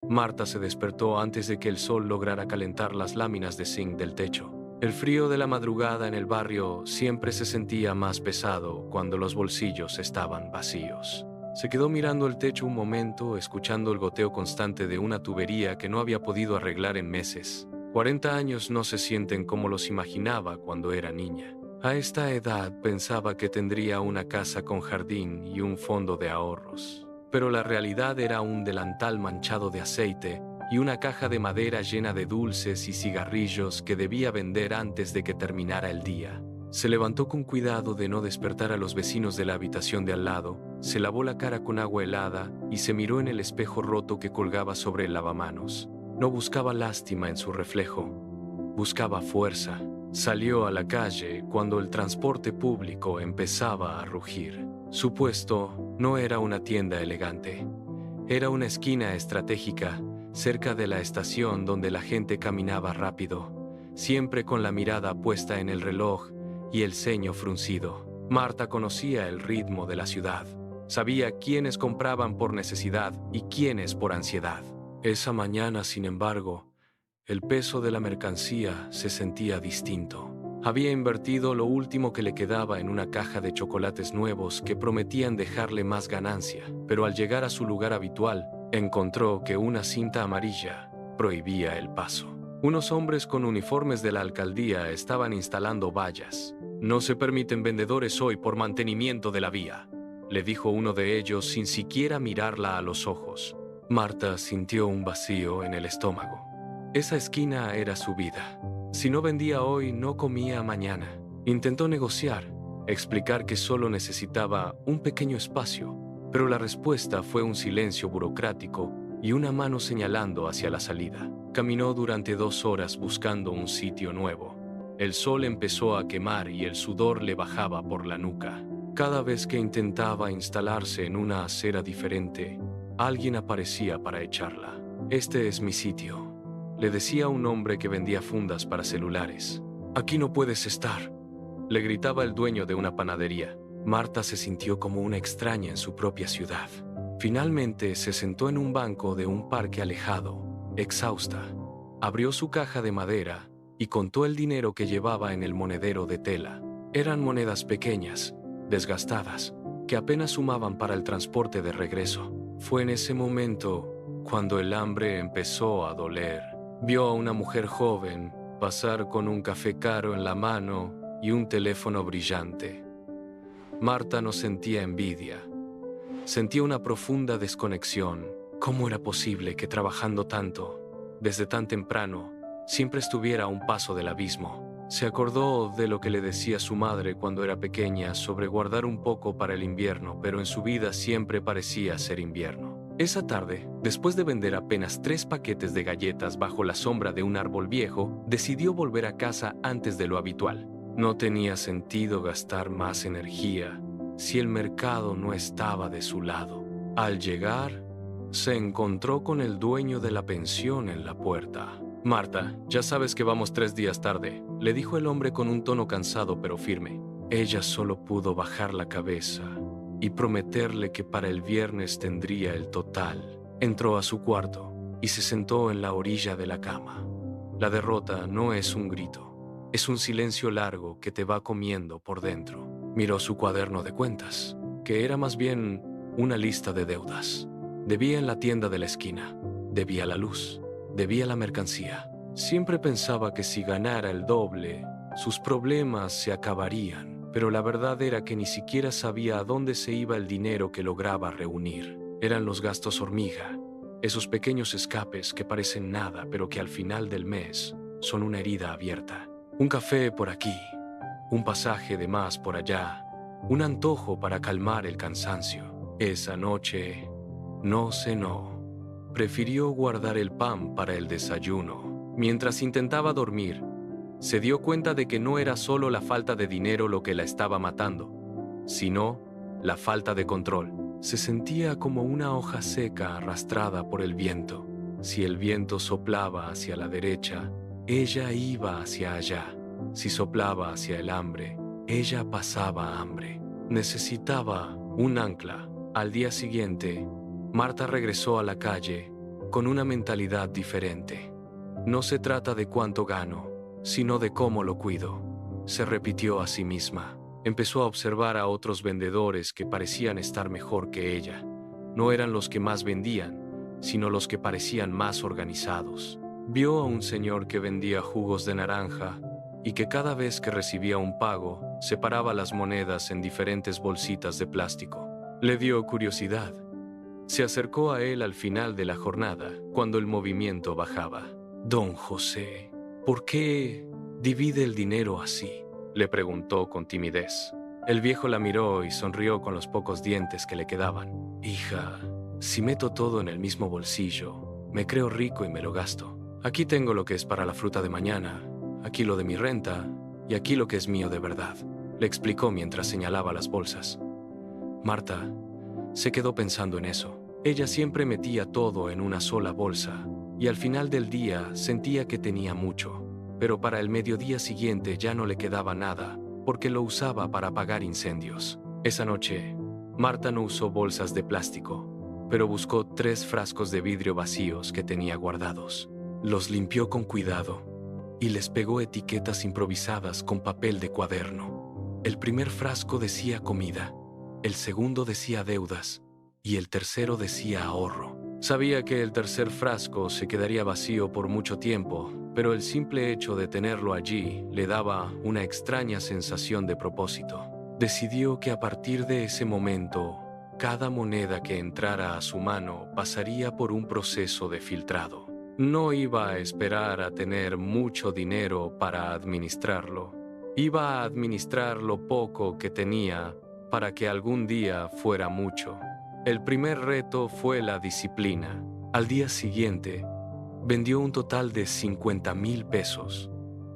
Marta se despertó antes de que el sol lograra calentar las láminas de zinc del techo. El frío de la madrugada en el barrio siempre se sentía más pesado cuando los bolsillos estaban vacíos. Se quedó mirando el techo un momento, escuchando el goteo constante de una tubería que no había podido arreglar en meses. 40 años no se sienten como los imaginaba cuando era niña. A esta edad pensaba que tendría una casa con jardín y un fondo de ahorros. Pero la realidad era un delantal manchado de aceite y una caja de madera llena de dulces y cigarrillos que debía vender antes de que terminara el día. Se levantó con cuidado de no despertar a los vecinos de la habitación de al lado, se lavó la cara con agua helada y se miró en el espejo roto que colgaba sobre el lavamanos. No buscaba lástima en su reflejo, buscaba fuerza. Salió a la calle cuando el transporte público empezaba a rugir. Su puesto no era una tienda elegante, era una esquina estratégica, cerca de la estación donde la gente caminaba rápido, siempre con la mirada puesta en el reloj y el ceño fruncido. Marta conocía el ritmo de la ciudad, sabía quiénes compraban por necesidad y quiénes por ansiedad. Esa mañana, sin embargo, el peso de la mercancía se sentía distinto. Había invertido lo último que le quedaba en una caja de chocolates nuevos que prometían dejarle más ganancia, pero al llegar a su lugar habitual, encontró que una cinta amarilla prohibía el paso. Unos hombres con uniformes de la alcaldía estaban instalando vallas. «No se permiten vendedores hoy por mantenimiento de la vía», le dijo uno de ellos sin siquiera mirarla a los ojos. Marta sintió un vacío en el estómago. Esa esquina era su vida. Si no vendía hoy, no comía mañana. Intentó negociar, explicar que solo necesitaba un pequeño espacio, pero la respuesta fue un silencio burocrático y una mano señalando hacia la salida. Caminó durante 2 horas buscando un sitio nuevo. El sol empezó a quemar y el sudor le bajaba por la nuca. Cada vez que intentaba instalarse en una acera diferente, alguien aparecía para echarla. «Este es mi sitio», le decía un hombre que vendía fundas para celulares. «Aquí no puedes estar», le gritaba el dueño de una panadería. Marta se sintió como una extraña en su propia ciudad. Finalmente se sentó en un banco de un parque alejado, exhausta. Abrió su caja de madera y contó el dinero que llevaba en el monedero de tela. Eran monedas pequeñas, desgastadas, que apenas sumaban para el transporte de regreso. Fue en ese momento cuando el hambre empezó a doler. Vio a una mujer joven pasar con un café caro en la mano y un teléfono brillante. Marta no sentía envidia. Sentía una profunda desconexión. ¿Cómo era posible que trabajando tanto, desde tan temprano, siempre estuviera a un paso del abismo? Se acordó de lo que le decía su madre cuando era pequeña sobre guardar un poco para el invierno, pero en su vida siempre parecía ser invierno. Esa tarde, después de vender apenas 3 paquetes de galletas bajo la sombra de un árbol viejo, decidió volver a casa antes de lo habitual. No tenía sentido gastar más energía si el mercado no estaba de su lado. Al llegar, se encontró con el dueño de la pensión en la puerta. «Marta, ya sabes que vamos 3 días tarde», le dijo el hombre con un tono cansado pero firme. Ella solo pudo bajar la cabeza y prometerle que para el viernes tendría el total. Entró a su cuarto y se sentó en la orilla de la cama. La derrota no es un grito, es un silencio largo que te va comiendo por dentro. Miró su cuaderno de cuentas, que era más bien una lista de deudas. Debía en la tienda de la esquina, debía la luz, debía la mercancía. Siempre pensaba que si ganara el doble, sus problemas se acabarían. Pero la verdad era que ni siquiera sabía a dónde se iba el dinero que lograba reunir. Eran los gastos hormiga, esos pequeños escapes que parecen nada, pero que al final del mes son una herida abierta. Un café por aquí, un pasaje de más por allá, un antojo para calmar el cansancio. Esa noche no cenó. Prefirió guardar el pan para el desayuno. Mientras intentaba dormir, se dio cuenta de que no era solo la falta de dinero lo que la estaba matando, sino la falta de control. Se sentía como una hoja seca arrastrada por el viento. Si el viento soplaba hacia la derecha, ella iba hacia allá. Si soplaba hacia el hambre, ella pasaba hambre. Necesitaba un ancla. Al día siguiente, Marta regresó a la calle con una mentalidad diferente. No se trata de cuánto gano, sino de cómo lo cuido, se repitió a sí misma. Empezó a observar a otros vendedores que parecían estar mejor que ella. No eran los que más vendían, sino los que parecían más organizados. Vio a un señor que vendía jugos de naranja y que cada vez que recibía un pago, separaba las monedas en diferentes bolsitas de plástico. Le dio curiosidad. Se acercó a él al final de la jornada, cuando el movimiento bajaba. «Don José, ¿por qué divide el dinero así?», le preguntó con timidez. El viejo la miró y sonrió con los pocos dientes que le quedaban. «Hija, si meto todo en el mismo bolsillo, me creo rico y me lo gasto. Aquí tengo lo que es para la fruta de mañana, aquí lo de mi renta y aquí lo que es mío de verdad», le explicó mientras señalaba las bolsas. Marta se quedó pensando en eso. Ella siempre metía todo en una sola bolsa y al final del día sentía que tenía mucho, pero para el mediodía siguiente ya no le quedaba nada porque lo usaba para apagar incendios. Esa noche, Marta no usó bolsas de plástico, pero buscó 3 frascos de vidrio vacíos que tenía guardados. Los limpió con cuidado y les pegó etiquetas improvisadas con papel de cuaderno. El primer frasco decía comida, el segundo decía deudas y el tercero decía ahorro. Sabía que el tercer frasco se quedaría vacío por mucho tiempo, pero el simple hecho de tenerlo allí le daba una extraña sensación de propósito. Decidió que a partir de ese momento, cada moneda que entrara a su mano pasaría por un proceso de filtrado. No iba a esperar a tener mucho dinero para administrarlo. Iba a administrar lo poco que tenía para que algún día fuera mucho. El primer reto fue la disciplina. Al día siguiente, vendió un total de 50,000 pesos.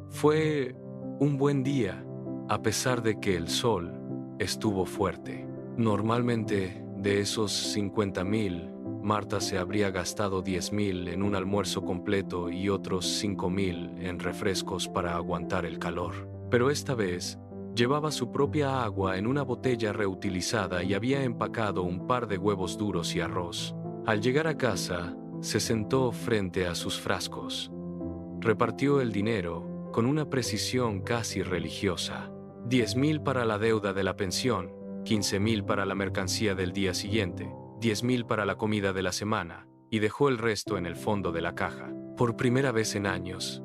Fue un buen día, a pesar de que el sol estuvo fuerte. Normalmente, de esos 50,000, Marta se habría gastado 10,000 en un almuerzo completo y otros 5,000 en refrescos para aguantar el calor. Pero esta vez, llevaba su propia agua en una botella reutilizada y había empacado un par de huevos duros y arroz. Al llegar a casa, se sentó frente a sus frascos. Repartió el dinero con una precisión casi religiosa. 10,000 para la deuda de la pensión, 15,000 para la mercancía del día siguiente, 10,000 para la comida de la semana, y dejó el resto en el fondo de la caja. Por primera vez en años,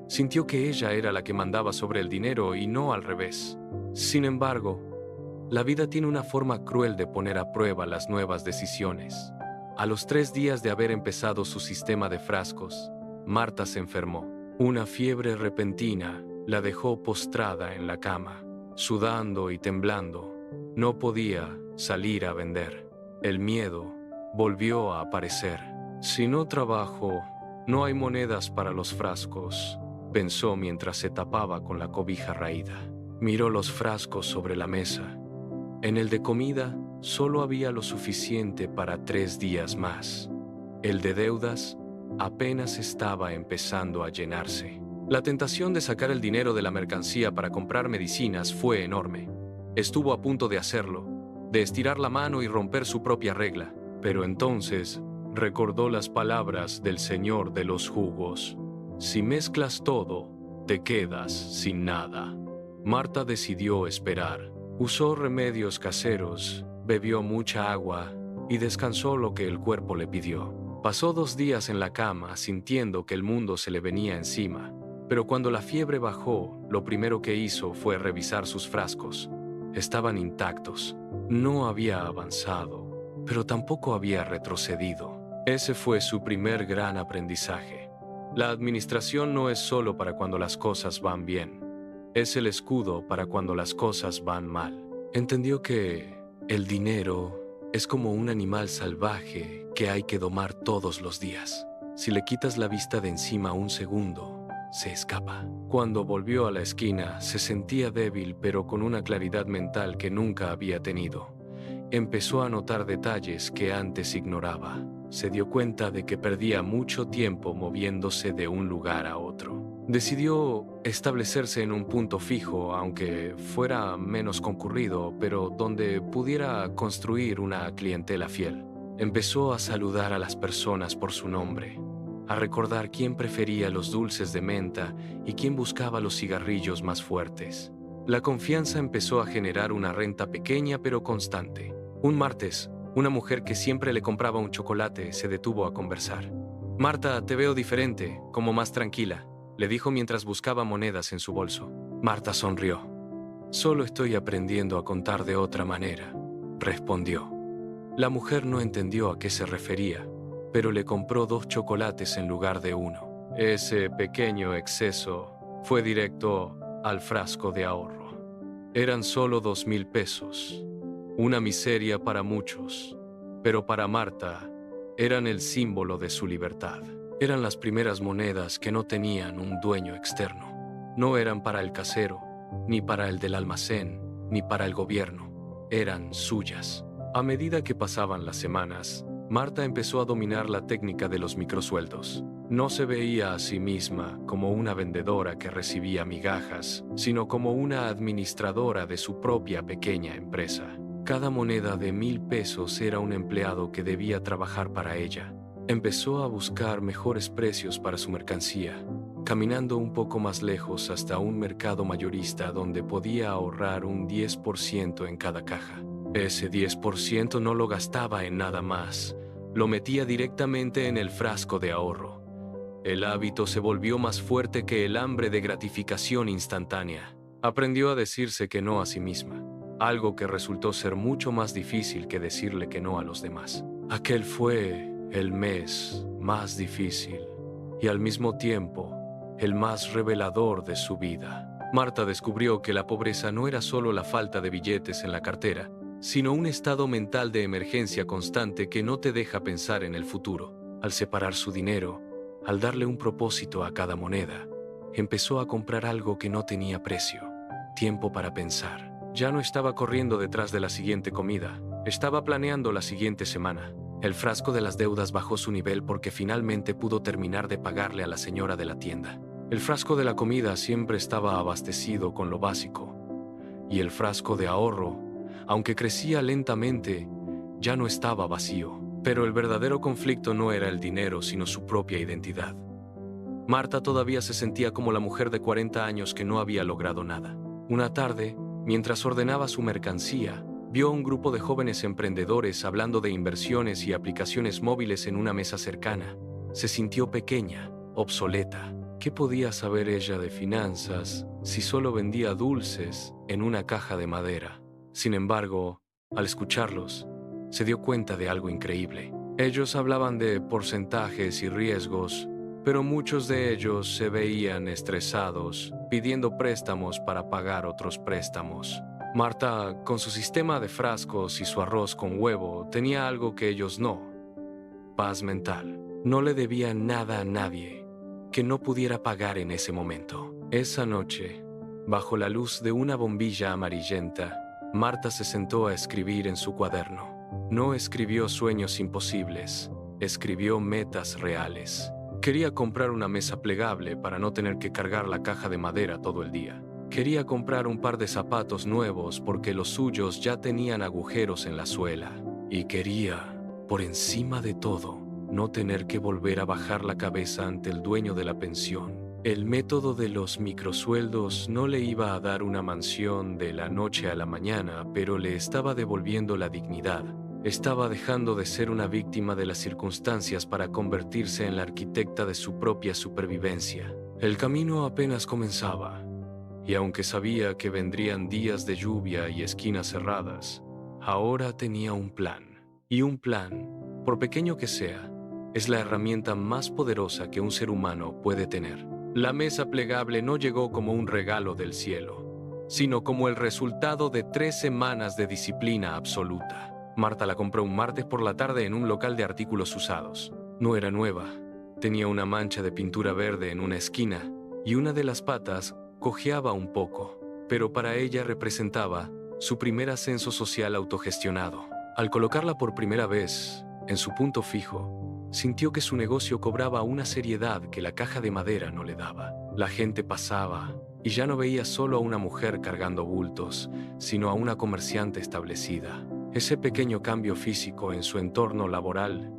sintió que ella era la que mandaba sobre el dinero y no al revés. Sin embargo, la vida tiene una forma cruel de poner a prueba las nuevas decisiones. A los 3 días de haber empezado su sistema de frascos, Marta se enfermó. Una fiebre repentina la dejó postrada en la cama, sudando y temblando. No podía salir a vender. El miedo volvió a aparecer. Si no trabajo, no hay monedas para los frascos, pensó mientras se tapaba con la cobija raída. Miró los frascos sobre la mesa. En el de comida solo había lo suficiente para 3 días más. El de deudas apenas estaba empezando a llenarse. La tentación de sacar el dinero de la mercancía para comprar medicinas fue enorme. Estuvo a punto de hacerlo, de estirar la mano y romper su propia regla, pero entonces recordó las palabras del señor de los jugos. Si mezclas todo, te quedas sin nada. Marta decidió esperar. Usó remedios caseros, bebió mucha agua y descansó lo que el cuerpo le pidió. Pasó 2 días en la cama sintiendo que el mundo se le venía encima, pero cuando la fiebre bajó, lo primero que hizo fue revisar sus frascos. Estaban intactos. No había avanzado, pero tampoco había retrocedido. Ese fue su primer gran aprendizaje. La administración no es solo para cuando las cosas van bien. Es el escudo para cuando las cosas van mal. Entendió que el dinero es como un animal salvaje que hay que domar todos los días. Si le quitas la vista de encima un segundo, se escapa. Cuando volvió a la esquina, se sentía débil, pero con una claridad mental que nunca había tenido. Empezó a notar detalles que antes ignoraba. Se dio cuenta de que perdía mucho tiempo moviéndose de un lugar a otro. Decidió establecerse en un punto fijo, aunque fuera menos concurrido, pero donde pudiera construir una clientela fiel. Empezó a saludar a las personas por su nombre, a recordar quién prefería los dulces de menta y quién buscaba los cigarrillos más fuertes. La confianza empezó a generar una renta pequeña pero constante. Un martes, una mujer que siempre le compraba un chocolate se detuvo a conversar. «Marta, te veo diferente, como más tranquila», le dijo mientras buscaba monedas en su bolso. Marta sonrió. «Solo estoy aprendiendo a contar de otra manera», respondió. La mujer no entendió a qué se refería, pero le compró 2 chocolates en lugar de 1. Ese pequeño exceso fue directo al frasco de ahorro. Eran solo 2,000 pesos. Una miseria para muchos, pero para Marta eran el símbolo de su libertad. Eran las primeras monedas que no tenían un dueño externo. No eran para el casero, ni para el del almacén, ni para el gobierno. Eran suyas. A medida que pasaban las semanas, Marta empezó a dominar la técnica de los microsueldos. No se veía a sí misma como una vendedora que recibía migajas, sino como una administradora de su propia pequeña empresa. Cada moneda de 1,000 pesos era un empleado que debía trabajar para ella. Empezó a buscar mejores precios para su mercancía, caminando un poco más lejos hasta un mercado mayorista donde podía ahorrar un 10% en cada caja. Ese 10% no lo gastaba en nada más, lo metía directamente en el frasco de ahorro. El hábito se volvió más fuerte que el hambre de gratificación instantánea. Aprendió a decirse que no a sí misma, algo que resultó ser mucho más difícil que decirle que no a los demás. Aquel fue el mes más difícil y al mismo tiempo el más revelador de su vida. Marta descubrió que la pobreza no era solo la falta de billetes en la cartera, sino un estado mental de emergencia constante que no te deja pensar en el futuro. Al separar su dinero, al darle un propósito a cada moneda, empezó a comprar algo que no tenía precio: tiempo para pensar. Ya no estaba corriendo detrás de la siguiente comida, estaba planeando la siguiente semana. El frasco de las deudas bajó su nivel porque finalmente pudo terminar de pagarle a la señora de la tienda. El frasco de la comida siempre estaba abastecido con lo básico, y el frasco de ahorro, aunque crecía lentamente, ya no estaba vacío. Pero el verdadero conflicto no era el dinero, sino su propia identidad. Marta todavía se sentía como la mujer de 40 años que no había logrado nada. Una tarde, mientras ordenaba su mercancía, vio a un grupo de jóvenes emprendedores hablando de inversiones y aplicaciones móviles en una mesa cercana. Se sintió pequeña, obsoleta. ¿Qué podía saber ella de finanzas si solo vendía dulces en una caja de madera? Sin embargo, al escucharlos, se dio cuenta de algo increíble. Ellos hablaban de porcentajes y riesgos, pero muchos de ellos se veían estresados, pidiendo préstamos para pagar otros préstamos. Marta, con su sistema de frascos y su arroz con huevo, tenía algo que ellos no: paz mental. No le debía nada a nadie que no pudiera pagar en ese momento. Esa noche, bajo la luz de una bombilla amarillenta, Marta se sentó a escribir en su cuaderno. No escribió sueños imposibles, escribió metas reales. Quería comprar una mesa plegable para no tener que cargar la caja de madera todo el día. Quería comprar un par de zapatos nuevos porque los suyos ya tenían agujeros en la suela. Y quería, por encima de todo, no tener que volver a bajar la cabeza ante el dueño de la pensión. El método de los microsueldos no le iba a dar una mansión de la noche a la mañana, pero le estaba devolviendo la dignidad. Estaba dejando de ser una víctima de las circunstancias para convertirse en la arquitecta de su propia supervivencia. El camino apenas comenzaba, y aunque sabía que vendrían días de lluvia y esquinas cerradas, ahora tenía un plan. Y un plan, por pequeño que sea, es la herramienta más poderosa que un ser humano puede tener. La mesa plegable no llegó como un regalo del cielo, sino como el resultado de 3 semanas de disciplina absoluta. Marta la compró un martes por la tarde en un local de artículos usados. No era nueva, tenía una mancha de pintura verde en una esquina y una de las patas cojeaba un poco, pero para ella representaba su primer ascenso social autogestionado. Al colocarla por primera vez en su punto fijo, sintió que su negocio cobraba una seriedad que la caja de madera no le daba. La gente pasaba y ya no veía solo a una mujer cargando bultos, sino a una comerciante establecida. Ese pequeño cambio físico en su entorno laboral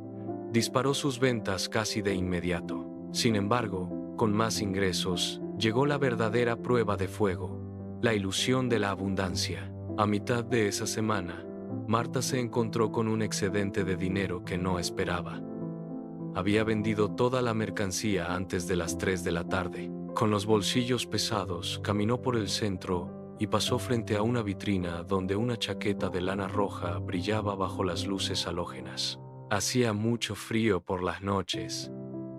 disparó sus ventas casi de inmediato. Sin embargo, con más ingresos, llegó la verdadera prueba de fuego, la ilusión de la abundancia. A mitad de esa semana, Marta se encontró con un excedente de dinero que no esperaba. Había vendido toda la mercancía antes de las 3 de la tarde. Con los bolsillos pesados, caminó por el centro y pasó frente a una vitrina donde una chaqueta de lana roja brillaba bajo las luces halógenas. Hacía mucho frío por las noches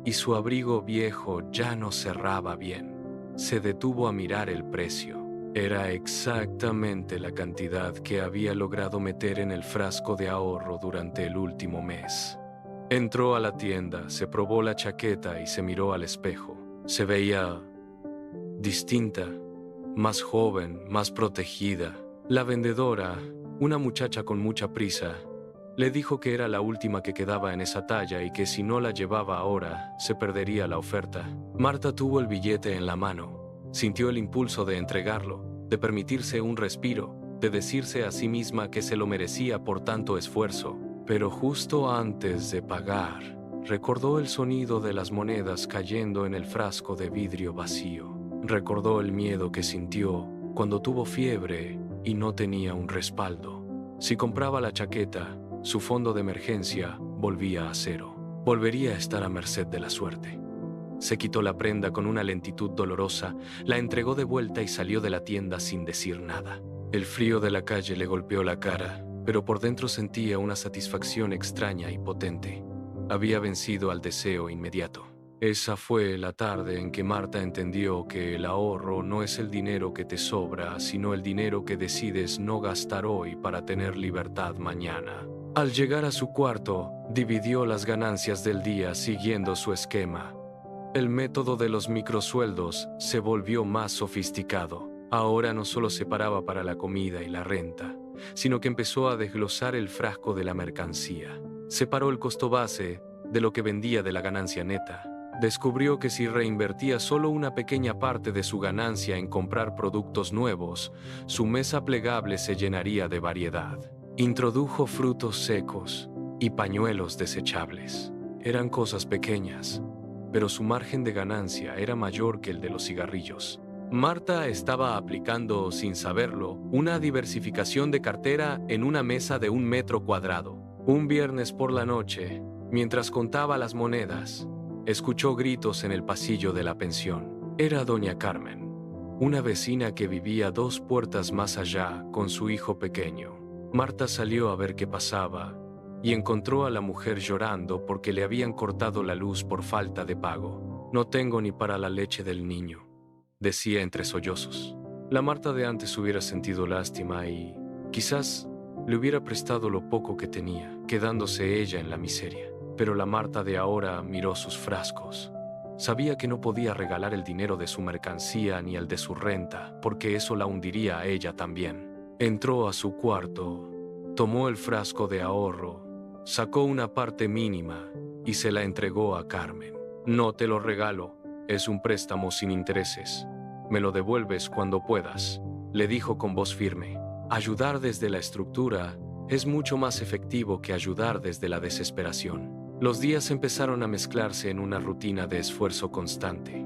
y su abrigo viejo ya no cerraba bien. Se detuvo a mirar el precio. Era exactamente la cantidad que había logrado meter en el frasco de ahorro durante el último mes. Entró a la tienda, se probó la chaqueta y se miró al espejo. Se veía distinta, más joven, más protegida. La vendedora, una muchacha con mucha prisa, le dijo que era la última que quedaba en esa talla y que si no la llevaba ahora, se perdería la oferta. Marta tuvo el billete en la mano. Sintió el impulso de entregarlo, de permitirse un respiro, de decirse a sí misma que se lo merecía por tanto esfuerzo. Pero justo antes de pagar, recordó el sonido de las monedas cayendo en el frasco de vidrio vacío. Recordó el miedo que sintió cuando tuvo fiebre y no tenía un respaldo. Si compraba la chaqueta, su fondo de emergencia volvía a cero. Volvería a estar a merced de la suerte. Se quitó la prenda con una lentitud dolorosa, la entregó de vuelta y salió de la tienda sin decir nada. El frío de la calle le golpeó la cara, pero por dentro sentía una satisfacción extraña y potente. Había vencido al deseo inmediato. Esa fue la tarde en que Marta entendió que el ahorro no es el dinero que te sobra, sino el dinero que decides no gastar hoy para tener libertad mañana. Al llegar a su cuarto, dividió las ganancias del día siguiendo su esquema. El método de los microsueldos se volvió más sofisticado. Ahora no solo separaba para la comida y la renta, sino que empezó a desglosar el frasco de la mercancía. Separó el costo base de lo que vendía de la ganancia neta. Descubrió que si reinvertía solo una pequeña parte de su ganancia en comprar productos nuevos, su mesa plegable se llenaría de variedad. Introdujo frutos secos y pañuelos desechables. Eran cosas pequeñas, pero su margen de ganancia era mayor que el de los cigarrillos. Marta estaba aplicando, sin saberlo, una diversificación de cartera en una mesa de 1 metro cuadrado. Un viernes por la noche, mientras contaba las monedas, escuchó gritos en el pasillo de la pensión. Era doña Carmen, una vecina que vivía 2 puertas más allá con su hijo pequeño. Marta salió a ver qué pasaba y encontró a la mujer llorando porque le habían cortado la luz por falta de pago. «No tengo ni para la leche del niño», decía entre sollozos. La Marta de antes hubiera sentido lástima y, quizás, le hubiera prestado lo poco que tenía, quedándose ella en la miseria. Pero la Marta de ahora miró sus frascos. Sabía que no podía regalar el dinero de su mercancía ni el de su renta, porque eso la hundiría a ella también. Entró a su cuarto, tomó el frasco de ahorro, sacó una parte mínima y se la entregó a Carmen. «No te lo regalo, es un préstamo sin intereses. Me lo devuelves cuando puedas», le dijo con voz firme. Ayudar desde la estructura es mucho más efectivo que ayudar desde la desesperación. Los días empezaron a mezclarse en una rutina de esfuerzo constante.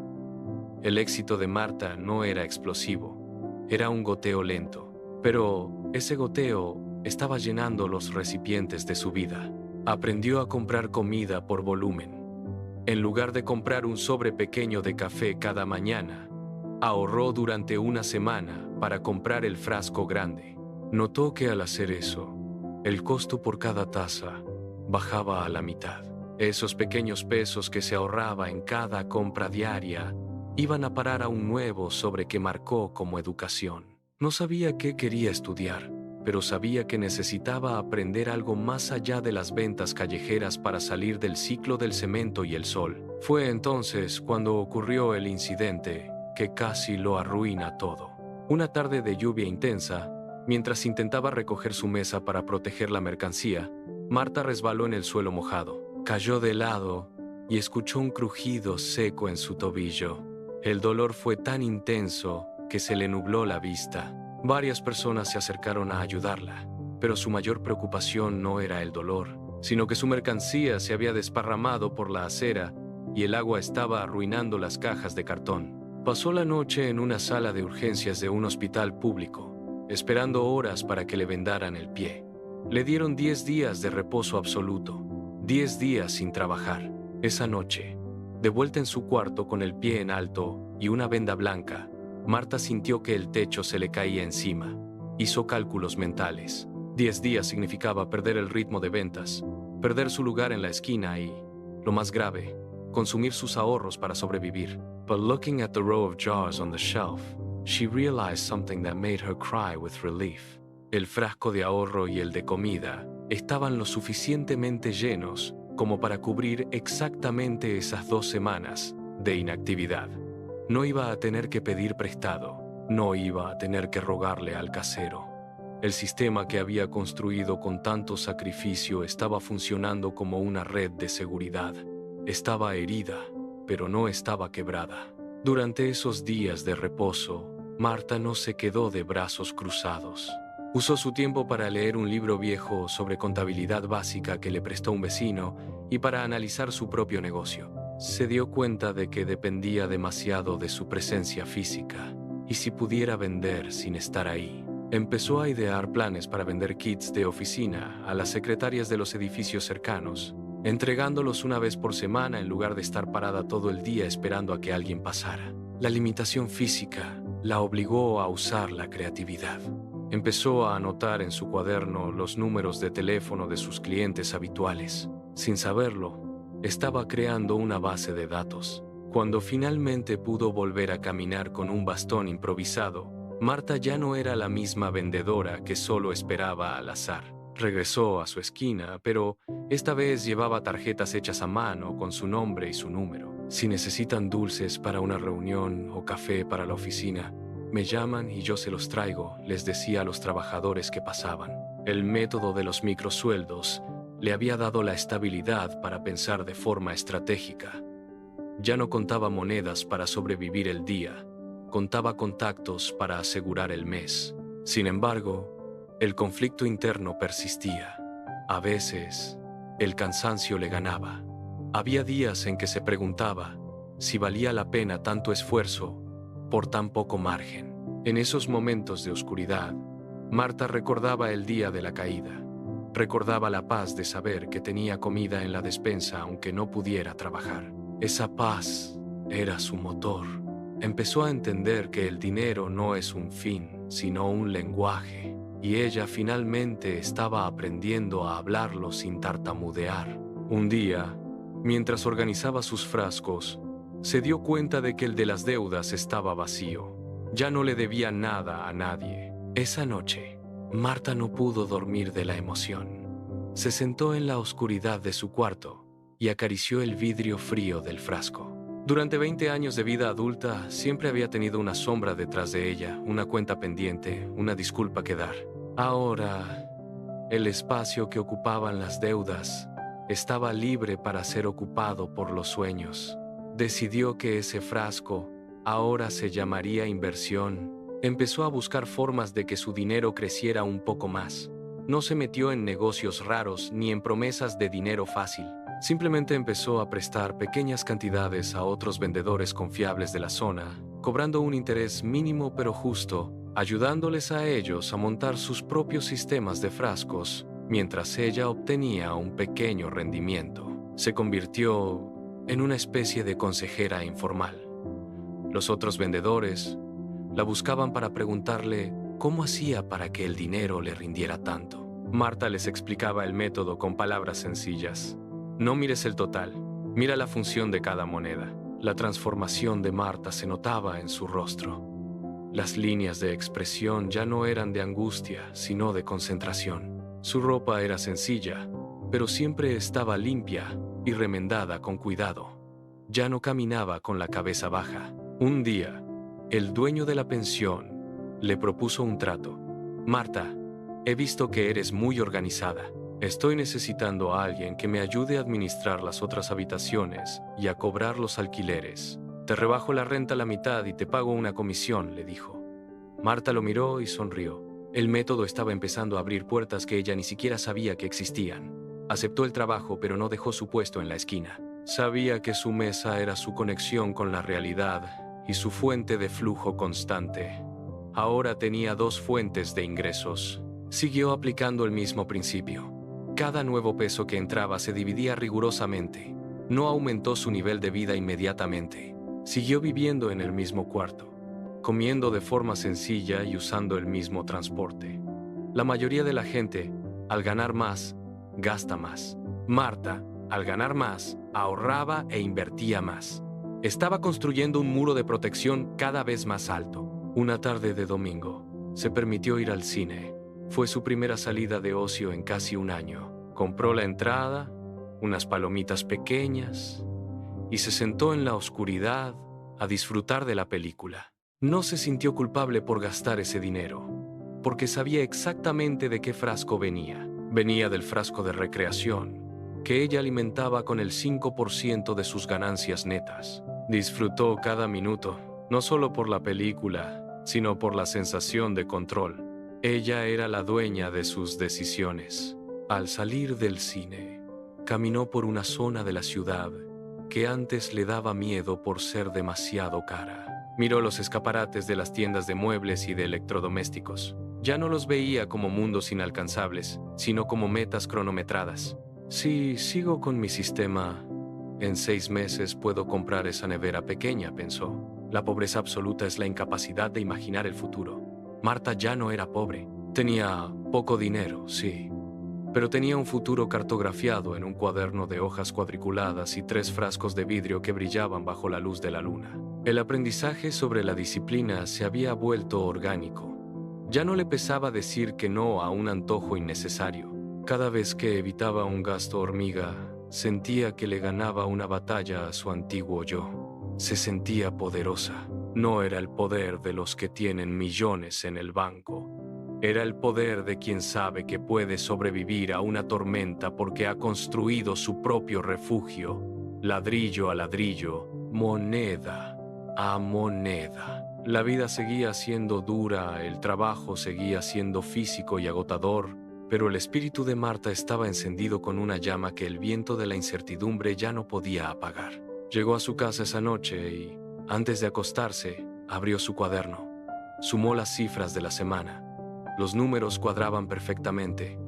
El éxito de Marta no era explosivo, era un goteo lento, pero ese goteo estaba llenando los recipientes de su vida. Aprendió a comprar comida por volumen. En lugar de comprar un sobre pequeño de café cada mañana, ahorró durante una semana para comprar el frasco grande. Notó que al hacer eso, el costo por cada taza bajaba a la mitad. Esos pequeños pesos que se ahorraba en cada compra diaria iban a parar a un nuevo sobre que marcó como educación. No sabía qué quería estudiar, pero sabía que necesitaba aprender algo más allá de las ventas callejeras para salir del ciclo del cemento y el sol. Fue entonces cuando ocurrió el incidente que casi lo arruina todo. Una tarde de lluvia intensa, mientras intentaba recoger su mesa para proteger la mercancía, Marta resbaló en el suelo mojado, cayó de lado y escuchó un crujido seco en su tobillo. El dolor fue tan intenso que se le nubló la vista. Varias personas se acercaron a ayudarla. pero su mayor preocupación no era el dolor, sino que su mercancía se había desparramado por la acera y el agua estaba arruinando las cajas de cartón. Pasó la noche en una sala de urgencias de un hospital público, esperando horas para que le vendaran el pie. Le dieron 10 días de reposo absoluto, 10 días sin trabajar. Esa noche, de vuelta en su cuarto con el pie en alto y una venda blanca, Marta sintió que el techo se le caía encima. Hizo cálculos mentales. 10 días significaba perder el ritmo de ventas, perder su lugar en la esquina y, lo más grave, consumir sus ahorros para sobrevivir. But looking at the row of jars on the shelf, she realized something that made her cry with relief. El frasco de ahorro y el de comida estaban lo suficientemente llenos como para cubrir exactamente esas 2 semanas de inactividad. No iba a tener que pedir prestado, no iba a tener que rogarle al casero. El sistema que había construido con tanto sacrificio estaba funcionando como una red de seguridad. Estaba herida, pero no estaba quebrada. Durante esos días de reposo, Marta no se quedó de brazos cruzados. Usó su tiempo para leer un libro viejo sobre contabilidad básica que le prestó un vecino y para analizar su propio negocio. Se dio cuenta de que dependía demasiado de su presencia física, y si pudiera vender sin estar ahí. Empezó a idear planes para vender kits de oficina a las secretarias de los edificios cercanos, entregándolos una vez por semana en lugar de estar parada todo el día esperando a que alguien pasara. La limitación física la obligó a usar la creatividad. Empezó a anotar en su cuaderno los números de teléfono de sus clientes habituales. Sin saberlo, estaba creando una base de datos. Cuando finalmente pudo volver a caminar con un bastón improvisado, Marta ya no era la misma vendedora que solo esperaba al azar. Regresó a su esquina, pero esta vez llevaba tarjetas hechas a mano con su nombre y su número. Si necesitan dulces para una reunión o café para la oficina, me llaman y yo se los traigo, les decía a los trabajadores que pasaban. El método de los microsueldos le había dado la estabilidad para pensar de forma estratégica. Ya no contaba monedas para sobrevivir el día, contaba contactos para asegurar el mes. Sin embargo, el conflicto interno persistía. A veces, el cansancio le ganaba. Había días en que se preguntaba si valía la pena tanto esfuerzo por tan poco margen. En esos momentos de oscuridad, Marta recordaba el día de la caída. Recordaba la paz de saber que tenía comida en la despensa aunque no pudiera trabajar. Esa paz era su motor. Empezó a entender que el dinero no es un fin, sino un lenguaje, y ella finalmente estaba aprendiendo a hablarlo sin tartamudear. Un día, mientras organizaba sus frascos, se dio cuenta de que el de las deudas estaba vacío. Ya no le debía nada a nadie. Esa noche, Marta no pudo dormir de la emoción. Se sentó en la oscuridad de su cuarto y acarició el vidrio frío del frasco. Durante 20 años de vida adulta, siempre había tenido una sombra detrás de ella, una cuenta pendiente, una disculpa que dar. Ahora, el espacio que ocupaban las deudas estaba libre para ser ocupado por los sueños. Decidió que ese frasco ahora se llamaría inversión. Empezó a buscar formas de que su dinero creciera un poco más. No se metió en negocios raros ni en promesas de dinero fácil. Simplemente empezó a prestar pequeñas cantidades a otros vendedores confiables de la zona, cobrando un interés mínimo pero justo, ayudándoles a ellos a montar sus propios sistemas de frascos, mientras ella obtenía un pequeño rendimiento. Se convirtió en una especie de consejera informal. Los otros vendedores la buscaban para preguntarle cómo hacía para que el dinero le rindiera tanto. Marta les explicaba el método con palabras sencillas. No mires el total, mira la función de cada moneda. La transformación de Marta se notaba en su rostro. Las líneas de expresión ya no eran de angustia, sino de concentración. Su ropa era sencilla, pero siempre estaba limpia y remendada con cuidado. Ya no caminaba con la cabeza baja. Un día, el dueño de la pensión le propuso un trato. Marta, he visto que eres muy organizada. Estoy necesitando a alguien que me ayude a administrar las otras habitaciones y a cobrar los alquileres. Te rebajo la renta a la mitad y te pago una comisión, le dijo. Marta lo miró y sonrió. El método estaba empezando a abrir puertas que ella ni siquiera sabía que existían. Aceptó el trabajo, pero no dejó su puesto en la esquina. Sabía que su mesa era su conexión con la realidad y su fuente de flujo constante. Ahora tenía 2 fuentes de ingresos. Siguió aplicando el mismo principio. Cada nuevo peso que entraba se dividía rigurosamente. No aumentó su nivel de vida inmediatamente. Siguió viviendo en el mismo cuarto, comiendo de forma sencilla y usando el mismo transporte. La mayoría de la gente, al ganar más, gasta más. Marta, al ganar más, ahorraba e invertía más. Estaba construyendo un muro de protección cada vez más alto. Una tarde de domingo, se permitió ir al cine. Fue su primera salida de ocio en casi un año. Compró la entrada, unas palomitas pequeñas, y se sentó en la oscuridad a disfrutar de la película. No se sintió culpable por gastar ese dinero, porque sabía exactamente de qué frasco venía. Venía del frasco de recreación, que ella alimentaba con el 5% de sus ganancias netas. Disfrutó cada minuto, no solo por la película, sino por la sensación de control. Ella era la dueña de sus decisiones. Al salir del cine, caminó por una zona de la ciudad que antes le daba miedo por ser demasiado cara. Miró los escaparates de las tiendas de muebles y de electrodomésticos. Ya no los veía como mundos inalcanzables, sino como metas cronometradas. Si sigo con mi sistema, en 6 meses puedo comprar esa nevera pequeña, pensó. La pobreza absoluta es la incapacidad de imaginar el futuro. Marta ya no era pobre. Tenía poco dinero, sí, pero tenía un futuro cartografiado en un cuaderno de hojas cuadriculadas y 3 frascos de vidrio que brillaban bajo la luz de la luna. El aprendizaje sobre la disciplina se había vuelto orgánico. Ya no le pesaba decir que no a un antojo innecesario. Cada vez que evitaba un gasto hormiga, sentía que le ganaba una batalla a su antiguo yo. Se sentía poderosa. No era el poder de los que tienen millones en el banco. Era el poder de quien sabe que puede sobrevivir a una tormenta porque ha construido su propio refugio, ladrillo a ladrillo, moneda a moneda. La vida seguía siendo dura, el trabajo seguía siendo físico y agotador, pero el espíritu de Marta estaba encendido con una llama que el viento de la incertidumbre ya no podía apagar. Llegó a su casa esa noche y, antes de acostarse, abrió su cuaderno. Sumó las cifras de la semana. Los números cuadraban perfectamente.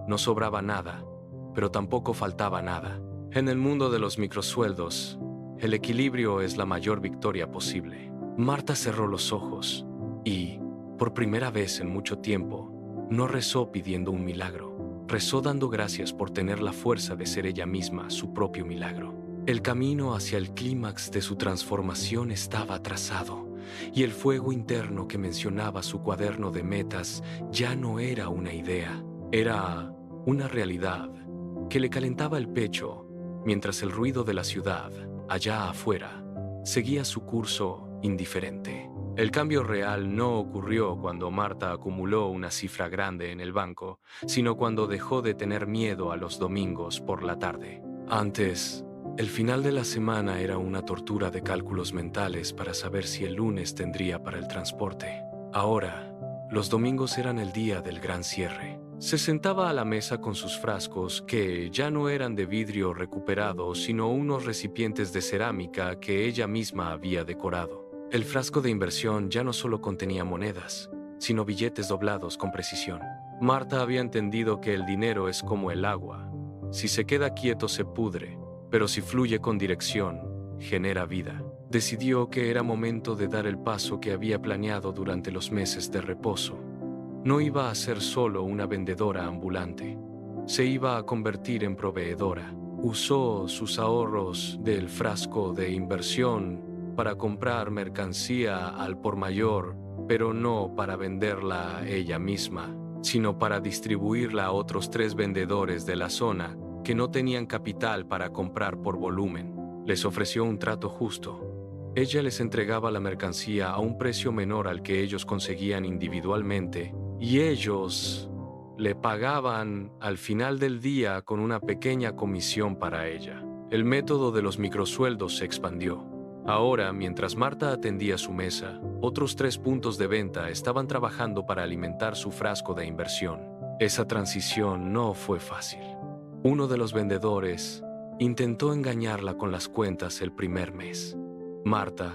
No sobraba nada, pero tampoco faltaba nada. En el mundo de los microsueldos, el equilibrio es la mayor victoria posible. Marta cerró los ojos y, por primera vez en mucho tiempo, no rezó pidiendo un milagro. Rezó dando gracias por tener la fuerza de ser ella misma su propio milagro. El camino hacia el clímax de su transformación estaba trazado, y el fuego interno que mencionaba su cuaderno de metas ya no era una idea, era una realidad que le calentaba el pecho mientras el ruido de la ciudad, allá afuera, seguía su curso indiferente. El cambio real no ocurrió cuando Marta acumuló una cifra grande en el banco, sino cuando dejó de tener miedo a los domingos por la tarde. Antes, el final de la semana era una tortura de cálculos mentales para saber si el lunes tendría para el transporte. Ahora, los domingos eran el día del gran cierre. Se sentaba a la mesa con sus frascos, que ya no eran de vidrio recuperado, sino unos recipientes de cerámica que ella misma había decorado. El frasco de inversión ya no solo contenía monedas, sino billetes doblados con precisión. Marta había entendido que el dinero es como el agua. Si se queda quieto se pudre, pero si fluye con dirección, genera vida. Decidió que era momento de dar el paso que había planeado durante los meses de reposo. No iba a ser solo una vendedora ambulante. Se iba a convertir en proveedora. Usó sus ahorros del frasco de inversión para comprar mercancía al por mayor, pero no para venderla ella misma, sino para distribuirla a otros 3 vendedores de la zona que no tenían capital para comprar por volumen. Les ofreció un trato justo. Ella les entregaba la mercancía a un precio menor al que ellos conseguían individualmente, y ellos le pagaban al final del día con una pequeña comisión para ella. El método de los microsueldos se expandió. Ahora, mientras Marta atendía su mesa, otros 3 puntos de venta estaban trabajando para alimentar su frasco de inversión. Esa transición no fue fácil. Uno de los vendedores intentó engañarla con las cuentas el primer mes. Marta,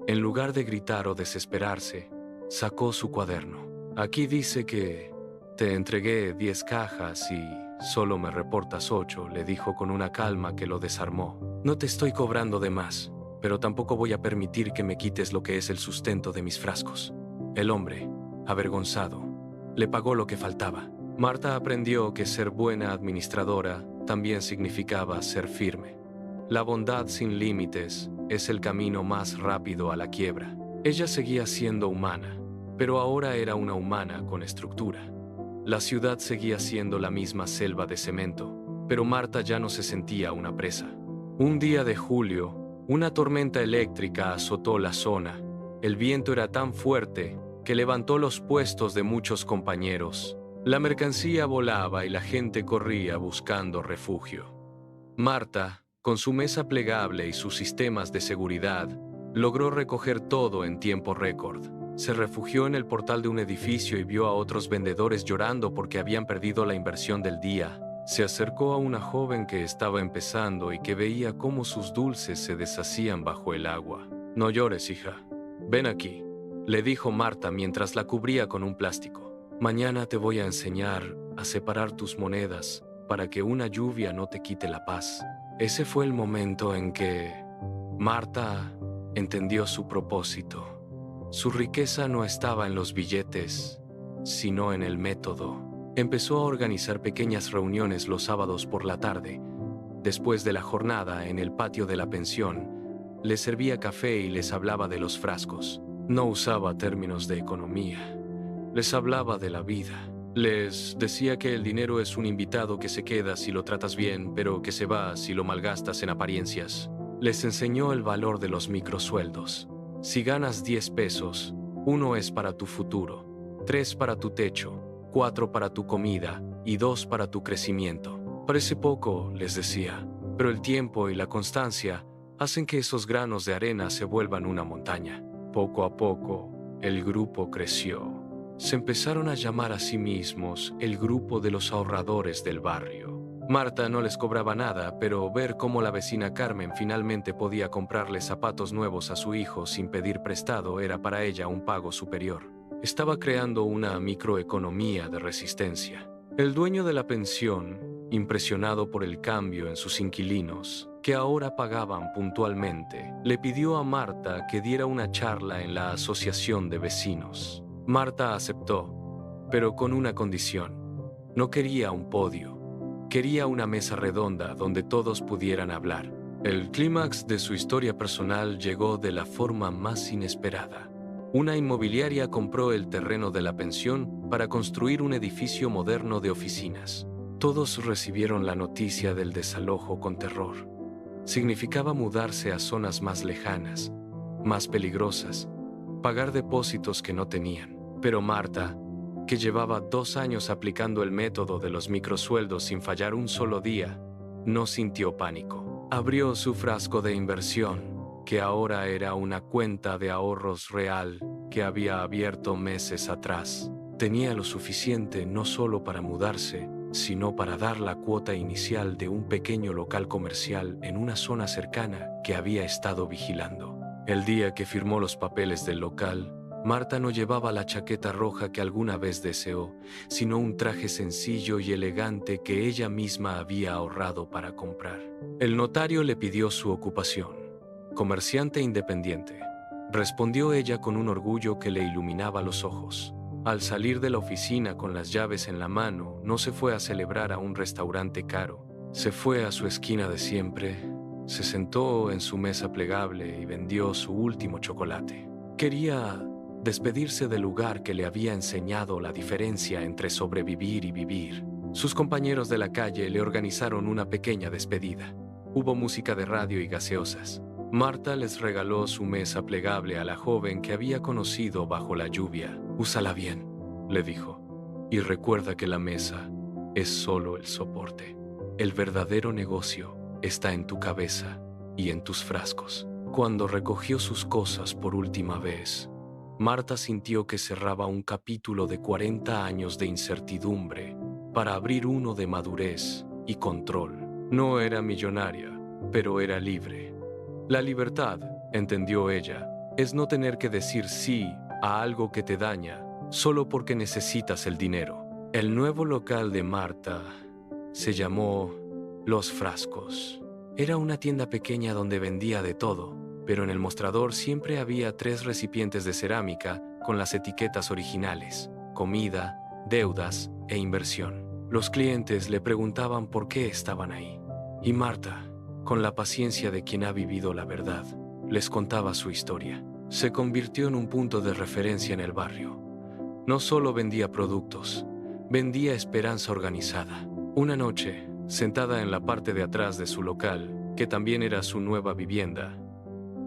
en lugar de gritar o desesperarse, sacó su cuaderno. Aquí dice que te entregué 10 cajas y solo me reportas 8, le dijo con una calma que lo desarmó. No te estoy cobrando de más, pero tampoco voy a permitir que me quites lo que es el sustento de mis frascos. El hombre, avergonzado, le pagó lo que faltaba. Marta aprendió que ser buena administradora también significaba ser firme. La bondad sin límites es el camino más rápido a la quiebra. Ella seguía siendo humana, pero ahora era una humana con estructura. La ciudad seguía siendo la misma selva de cemento, pero Marta ya no se sentía una presa. Un día de julio, una tormenta eléctrica azotó la zona. El viento era tan fuerte que levantó los puestos de muchos compañeros. La mercancía volaba y la gente corría buscando refugio. Marta, con su mesa plegable y sus sistemas de seguridad, logró recoger todo en tiempo récord. Se refugió en el portal de un edificio y vio a otros vendedores llorando porque habían perdido la inversión del día. Se acercó a una joven que estaba empezando y que veía cómo sus dulces se deshacían bajo el agua. No llores, hija. Ven aquí, le dijo Marta mientras la cubría con un plástico. Mañana te voy a enseñar a separar tus monedas para que una lluvia no te quite la paz. Ese fue el momento en que Marta entendió su propósito. Su riqueza no estaba en los billetes, sino en el método. Empezó a organizar pequeñas reuniones los sábados por la tarde. Después de la jornada, en el patio de la pensión, les servía café y les hablaba de los frascos. No usaba términos de economía. Les hablaba de la vida. Les decía que el dinero es un invitado que se queda si lo tratas bien, pero que se va si lo malgastas en apariencias. Les enseñó el valor de los microsueldos. Si ganas 10 pesos, 1 es para tu futuro, 3 para tu techo, 4 para tu comida y 2 para tu crecimiento. Parece poco, les decía, pero el tiempo y la constancia hacen que esos granos de arena se vuelvan una montaña. Poco a poco, el grupo creció. Se empezaron a llamar a sí mismos el grupo de los ahorradores del barrio. Marta no les cobraba nada, pero ver cómo la vecina Carmen finalmente podía comprarle zapatos nuevos a su hijo sin pedir prestado era para ella un pago superior. Estaba creando una microeconomía de resistencia. El dueño de la pensión, impresionado por el cambio en sus inquilinos, que ahora pagaban puntualmente, le pidió a Marta que diera una charla en la asociación de vecinos. Marta aceptó, pero con una condición. No quería un podio. Quería una mesa redonda donde todos pudieran hablar. El clímax de su historia personal llegó de la forma más inesperada. Una inmobiliaria compró el terreno de la pensión para construir un edificio moderno de oficinas. Todos recibieron la noticia del desalojo con terror. Significaba mudarse a zonas más lejanas, más peligrosas, pagar depósitos que no tenían. Pero Marta, que llevaba 2 años aplicando el método de los microsueldos sin fallar un solo día, no sintió pánico. Abrió su frasco de inversión, que ahora era una cuenta de ahorros real que había abierto meses atrás. Tenía lo suficiente no solo para mudarse, sino para dar la cuota inicial de un pequeño local comercial en una zona cercana que había estado vigilando. El día que firmó los papeles del local, Marta no llevaba la chaqueta roja que alguna vez deseó, sino un traje sencillo y elegante que ella misma había ahorrado para comprar. El notario le pidió su ocupación, comerciante independiente. Respondió ella con un orgullo que le iluminaba los ojos. Al salir de la oficina con las llaves en la mano, no se fue a celebrar a un restaurante caro. Se fue a su esquina de siempre, se sentó en su mesa plegable y vendió su último chocolate. Quería despedirse del lugar que le había enseñado la diferencia entre sobrevivir y vivir. Sus compañeros de la calle le organizaron una pequeña despedida. Hubo música de radio y gaseosas. Marta les regaló su mesa plegable a la joven que había conocido bajo la lluvia. «Úsala bien», le dijo, «y recuerda que la mesa es solo el soporte. El verdadero negocio está en tu cabeza y en tus frascos». Cuando recogió sus cosas por última vez, Marta sintió que cerraba un capítulo de 40 años de incertidumbre para abrir uno de madurez y control. No era millonaria, pero era libre. La libertad, entendió ella, es no tener que decir sí a algo que te daña solo porque necesitas el dinero. El nuevo local de Marta se llamó Los Frascos. Era una tienda pequeña donde vendía de todo, pero en el mostrador siempre había 3 recipientes de cerámica con las etiquetas originales: comida, deudas e inversión. Los clientes le preguntaban por qué estaban ahí. Y Marta, con la paciencia de quien ha vivido la verdad, les contaba su historia. Se convirtió en un punto de referencia en el barrio. No solo vendía productos, vendía esperanza organizada. Una noche, sentada en la parte de atrás de su local, que también era su nueva vivienda,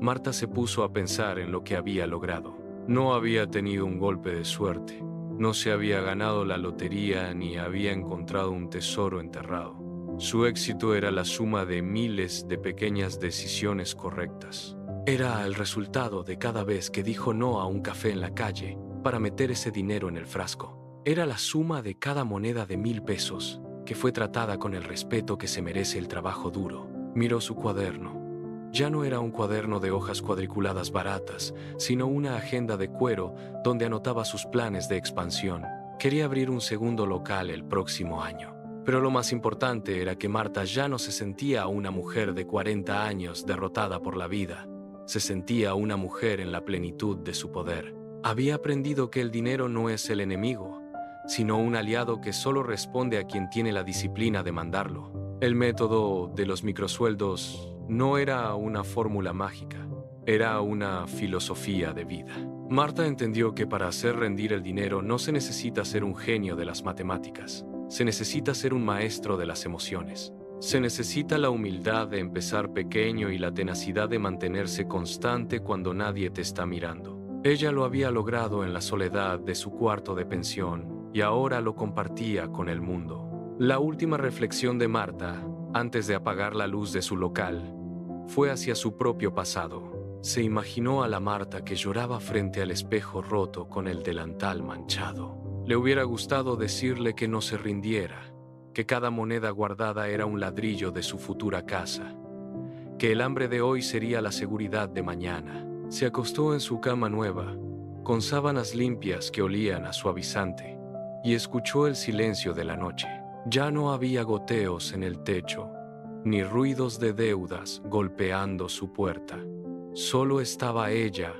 Marta se puso a pensar en lo que había logrado. No había tenido un golpe de suerte, no se había ganado la lotería ni había encontrado un tesoro enterrado. Su éxito era la suma de miles de pequeñas decisiones correctas. Era el resultado de cada vez que dijo no a un café en la calle para meter ese dinero en el frasco. Era la suma de cada moneda de 1,000 pesos que fue tratada con el respeto que se merece el trabajo duro. Miró su cuaderno. Ya no era un cuaderno de hojas cuadriculadas baratas, sino una agenda de cuero donde anotaba sus planes de expansión. Quería abrir un segundo local el próximo año. Pero lo más importante era que Marta ya no se sentía una mujer de 40 años derrotada por la vida. Se sentía una mujer en la plenitud de su poder. Había aprendido que el dinero no es el enemigo, sino un aliado que solo responde a quien tiene la disciplina de mandarlo. El método de los microsueldos no era una fórmula mágica, era una filosofía de vida. Marta entendió que para hacer rendir el dinero no se necesita ser un genio de las matemáticas, se necesita ser un maestro de las emociones. Se necesita la humildad de empezar pequeño y la tenacidad de mantenerse constante cuando nadie te está mirando. Ella lo había logrado en la soledad de su cuarto de pensión y ahora lo compartía con el mundo. La última reflexión de Marta, antes de apagar la luz de su local, fue hacia su propio pasado. Se imaginó a la Marta que lloraba frente al espejo roto con el delantal manchado. Le hubiera gustado decirle que no se rindiera, que cada moneda guardada era un ladrillo de su futura casa, que el hambre de hoy sería la seguridad de mañana. Se acostó en su cama nueva, con sábanas limpias que olían a suavizante, y escuchó el silencio de la noche. Ya no había goteos en el techo, ni ruidos de deudas golpeando su puerta. Solo estaba ella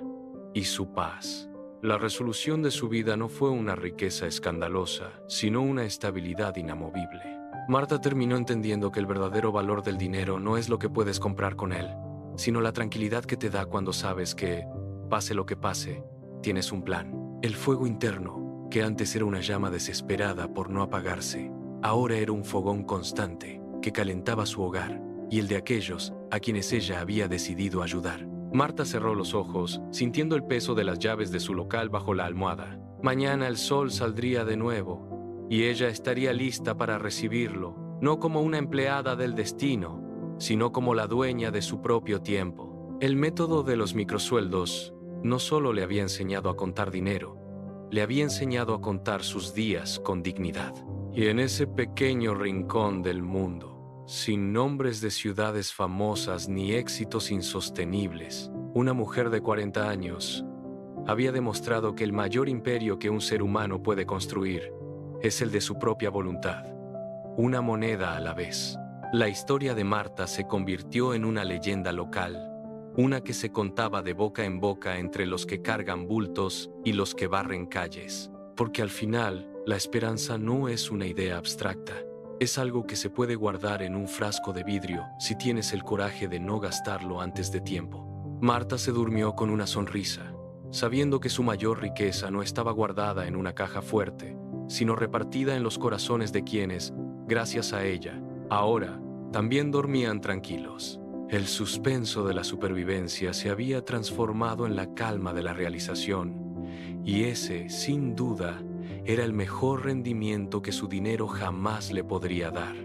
y su paz. La resolución de su vida no fue una riqueza escandalosa, sino una estabilidad inamovible. Marta terminó entendiendo que el verdadero valor del dinero no es lo que puedes comprar con él, sino la tranquilidad que te da cuando sabes que, pase lo que pase, tienes un plan. El fuego interno, que antes era una llama desesperada por no apagarse, ahora era un fogón constante que calentaba su hogar y el de aquellos a quienes ella había decidido ayudar. Marta cerró los ojos, sintiendo el peso de las llaves de su local bajo la almohada. Mañana el sol saldría de nuevo, y ella estaría lista para recibirlo, no como una empleada del destino, sino como la dueña de su propio tiempo. El método de los microsueldos no solo le había enseñado a contar dinero, le había enseñado a contar sus días con dignidad. Y en ese pequeño rincón del mundo, sin nombres de ciudades famosas ni éxitos insostenibles, una mujer de 40 años había demostrado que el mayor imperio que un ser humano puede construir es el de su propia voluntad, una moneda a la vez. La historia de Marta se convirtió en una leyenda local, una que se contaba de boca en boca entre los que cargan bultos y los que barren calles, porque al final la esperanza no es una idea abstracta. Es algo que se puede guardar en un frasco de vidrio si tienes el coraje de no gastarlo antes de tiempo. Marta se durmió con una sonrisa, sabiendo que su mayor riqueza no estaba guardada en una caja fuerte, sino repartida en los corazones de quienes, gracias a ella, ahora también dormían tranquilos. El suspenso de la supervivencia se había transformado en la calma de la realización, y ese, sin duda, era el mejor rendimiento que su dinero jamás le podría dar.